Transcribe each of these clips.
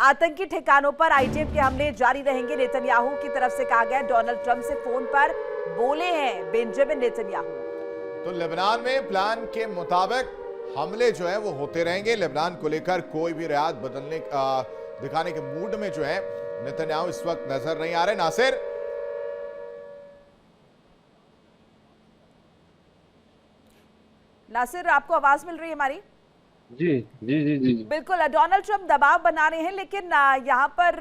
आतंकी ठिकानों पर आईडीएफ के हमले जारी रहेंगे, नेतन्याहू की तरफ से कहा गया। डोनाल्ड ट्रंप से फोन पर बोले हैं बेंजामिन नेतन्याहू। तो लेबनान में प्लान के मुताबिक हमले जो है वो होते रहेंगे। लेबनान को लेकर कोई भी रियायत बदलने दिखाने के मूड में जो है नेतन्याहू इस वक्त नजर नहीं आ रहे। नासिर, आपको आवाज मिल रही है हमारी? जी जी जी जी बिल्कुल। डोनाल्ड ट्रंप दबाव बना रहे हैं, लेकिन यहाँ पर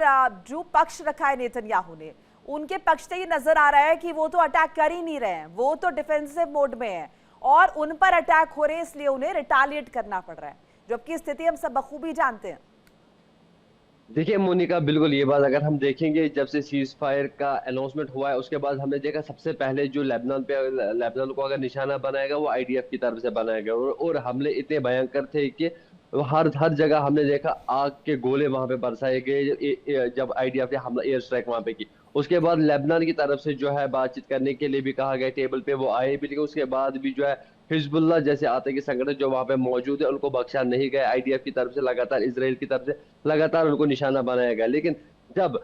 जो पक्ष रखा है नेतन्याहू ने, उनके पक्ष से ये नजर आ रहा है कि वो तो अटैक कर ही नहीं रहे हैं, वो तो डिफेंसिव मोड में है और उन पर अटैक हो रहे हैं, इसलिए उन्हें रिटालिएट करना पड़ रहा है, जबकि स्थिति हम सब बखूबी जानते हैं। देखिए मोनिका, बिल्कुल ये बात अगर हम देखेंगे, जब से सीज फायर का अनाउंसमेंट हुआ है उसके बाद हमने देखा सबसे पहले जो लेबनान को अगर निशाना बनाएगा वो आईडीएफ की तरफ से बनाएगा, और हमले इतने भयंकर थे कि हर जगह हमने देखा आग के गोले वहां पे बरसाए गए जब आईडीएफ ने हमला एयर स्ट्राइक वहां पे की। उसके बाद लेबनान की तरफ से जो है बातचीत करने के लिए भी कहा गया, टेबल पे वो आए भी, लेकिन उसके बाद भी जो है हिजबुल्लाह जैसे आतंकी संगठन जो वहां पे मौजूद है उनको बख्शा नहीं गया। आईडीएफ की तरफ से लगातार, इजराइल की तरफ से लगातार उनको निशाना बनाया गया। लेकिन जब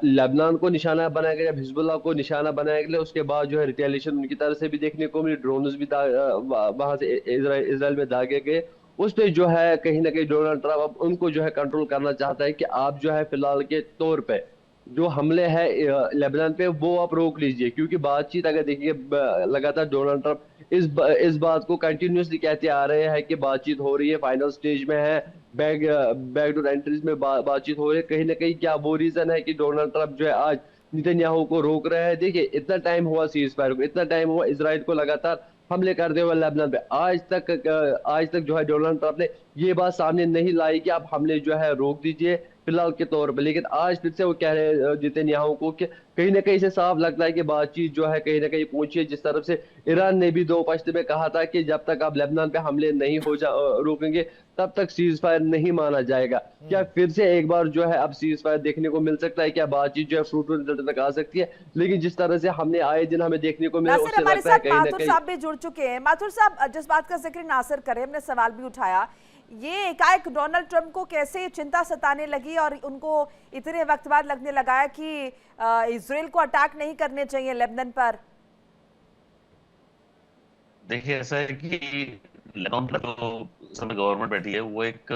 लेबनान को निशाना बनाया गया, जब हिजबुल्लाह को निशाना बनाया गया, उसके बाद जो है रिटेलिएशन उनकी तरफ से भी देखने को मिली। ड्रोन्स भी वहां से इजराइल में दागे गए। उस पे जो है कहीं ना कहीं डोनाल्ड ट्रंप अब उनको जो है कंट्रोल करना चाहता है कि आप जो है फिलहाल के तौर पे जो हमले हैं लेबनान पे वो आप रोक लीजिए, क्योंकि बातचीत अगर देखिए लगातार डोनाल्ड ट्रंप इस बात को कंटिन्यूसली कहते आ रहे हैं कि बातचीत हो रही है, फाइनल स्टेज में है, बैकडोर एंट्रीज में बातचीत हो रही है। कहीं ना कहीं क्या वो रीजन है कि डोनाल्ड ट्रंप जो है आज नेतन्याहू को रोक रहे हैं? देखिए इतना टाइम हुआ सीज फायर को, इतना टाइम हुआ इसराइल को लगातार हमले करते हुए लेबनान पे, आज तक जो है डोनाल्ड ट्रंप ने ये बात सामने नहीं लाई कि आप हमले जो है रोक दीजिए फिलहाल के तौर पे। लेकिन आज फिर से वो कह रहे हैं नेतन्याहू को कि कहीं ना कहीं से साफ लगता है कि बातचीत जो है कहीं ना कहीं पहुंची है। जिस तरफ से ईरान ने भी 2 पश्त में कहा था कि जब तक आप लेबनान पे हमले नहीं रोकेंगे तब तक सीज फायर नहीं माना जाएगा। क्या फिर से एक बार जो है अब सीज फायर देखने को मिल सकता है? क्या बातचीत जो है फ्रूटफुल रिजल्ट तक आ सकती है? लेकिन जिस तरह से हमने आए दिन हमें देखने को मिला, उससे हमारे लगता है साथ कहीं ना माथुर कहीं। साहब भी जुड़ चुके हैं। माथुर साहब, जिस बात का जिक्र नासिर करे, हमने सवाल भी उठाया, ये एकाएक डोनाल्ड ट्रंप को कैसे चिंता सताने लगी और उनको इतने वक्त बाद लगने लगा है कि इजराइल को अटैक नहीं करने चाहिए लेबनान पर? देखिए ऐसा है कि लेबनान पर जो समय गवर्नमेंट बैठी है वो एक,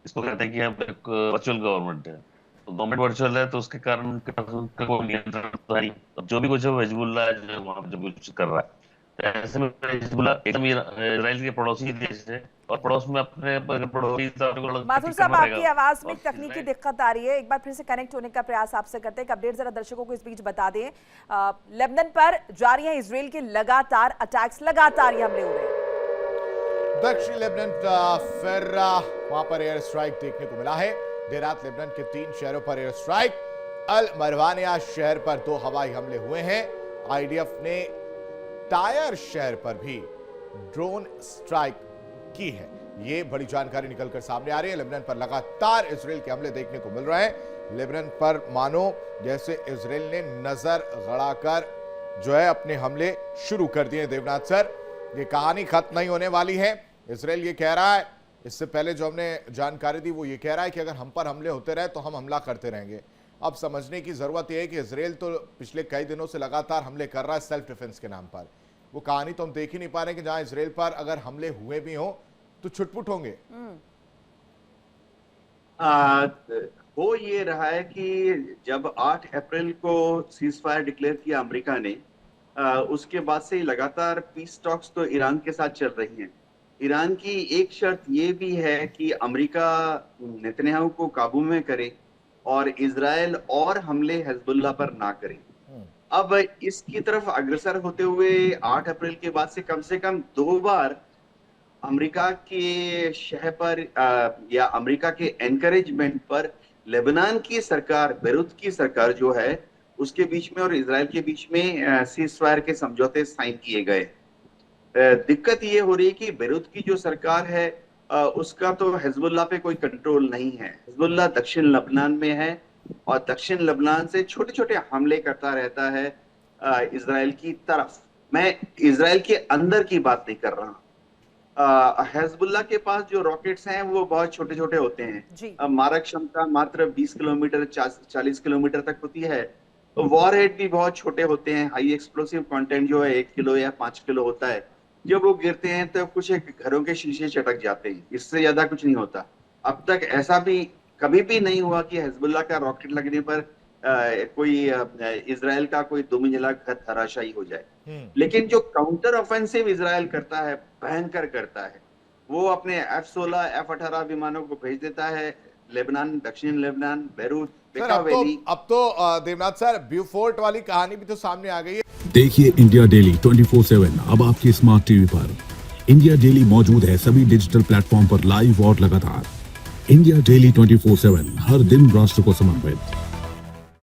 इसको कहते हैं कि हम एक वर्चुअल गवर्नमेंट है। तो गवर्नमेंट वर्चुअल है तो उसके कारण उनका कोई नियंत्रण तो नहीं। अब जो भी कुछ है वो हिजबुल्लाह जो वहां पर जो कुछ कर रहा है, तो ऐसे में हिजबुल्लाह एकदम इजराइल के पड़ोसी देश है और पड़ोस में अपने पड़ोसी। माथुर साहब, आपकी आवाज में तकनीकी दिक्कत आ रही है, एक बार फिर से कनेक्ट होने का प्रयास आपसे करते हैं। अपडेट जरा दर्शकों को इस बीच बता दें। लेबनान पर जारी है इजराइल के लगातार अटैक्स, लगातार ये हमले हो रहे हैं। दक्षिण लेबनान फिर वहां पर एयर स्ट्राइक देखने को मिला है। देर रात लेबनान के 3 शहरों पर एयर स्ट्राइक, अल मरवानिया शहर पर 2 हवाई हमले हुए हैं। आईडीएफ ने टायर शहर पर भी ड्रोन स्ट्राइक की है। ये बड़ी जानकारी निकलकर सामने आ रही है। लेबनान पर लगातार इजराइल के हमले देखने को मिल रहे हैं। लेबनान पर मानो जैसे इजराइल ने नजर गड़ाकर जो है अपने हमले शुरू कर दिए। देवनाथ सर, ये कहानी खत्म नहीं होने वाली है। इजराइल ये कह रहा है, इससे पहले जो हमने जानकारी दी वो ये कह रहा है कि अगर हम पर हमले होते रहे तो हम हमला करते रहेंगे। अब समझने की जरूरत यह है कि इजराइल तो पिछले कई दिनों से लगातार हमले कर रहा है सेल्फ डिफेंस के नाम पर। वो कहानी तो हम देख ही नहीं पा रहे कि जहां इजराइल पर अगर हमले हुए भी हो तो छुटपुट होंगे। हो ये रहा है कि जब 8 अप्रैल को सीज फायर डिक्लेयर किया अमेरिका ने, उसके बाद से लगातार पीस टॉक्स तो ईरान के साथ चल रही हैं। ईरान की एक शर्त ये भी है कि अमेरिका नेतन्याहू को काबू में करे और इजराइल और हमले हिजबुल्लाह पर ना करे। अब इसकी तरफ अग्रसर होते हुए 8 अप्रैल के बाद से कम 2 बार अमेरिका के शह पर या अमेरिका के एनकरेजमेंट पर लेबनान की सरकार, बेरूत की सरकार जो है उसके बीच में और इजराइल के बीच में सीज फायर के समझौते साइन किए गए। दिक्कत ये हो रही है कि बेरूत की जो सरकार है उसका तो हिजबुल्लाह पे कोई कंट्रोल नहीं है। हिजबुल्लाह दक्षिण लेबनान में है और दक्षिण लेबनान से छोटे छोटे हमले करता रहता है इजराइल की तरफ। मैं इजराइल के अंदर की बात नहीं कर रहा। हिजबुल्लाह के पास जो रॉकेट्स हैं वो बहुत छोटे छोटे होते जी। हैं, मारक क्षमता मात्र 20 किलोमीटर 40 किलोमीटर तक होती है। वॉरहेड भी बहुत छोटे होते हैं, हाई एक्सप्लोसिव कंटेंट जो है 1 किलो या 5 किलो होता है। जब वो गिरते हैं तो कुछ एक घरों के शीशे चटक जाते हैं, इससे ज्यादा कुछ नहीं होता। अब तक ऐसा भी कभी भी नहीं हुआ कि हिजबुल्लाह का रॉकेट लगने पर कोई इजराइल का कोई 2 मंजिला घर धराशायी हो जाए। लेकिन जो काउंटर ऑफेंसिव इजराइल करता है, भयंकर करता है, वो अपने F-16 F-18 विमानों को भेज देता है लेबनान, दक्षिण लेबनान, बेरूत, सर बेका वैली। अब तो देवनाथ सर ब्यूफोर्ट वाली कहानी भी तो सामने आ गई है। देखिए इंडिया डेली 24/7 अब आपके स्मार्ट टीवी पर। इंडिया डेली मौजूद है सभी डिजिटल प्लेटफॉर्म पर लाइव और लगातार। इंडिया डेली 24/7 हर दिन राष्ट्र को समर्पित।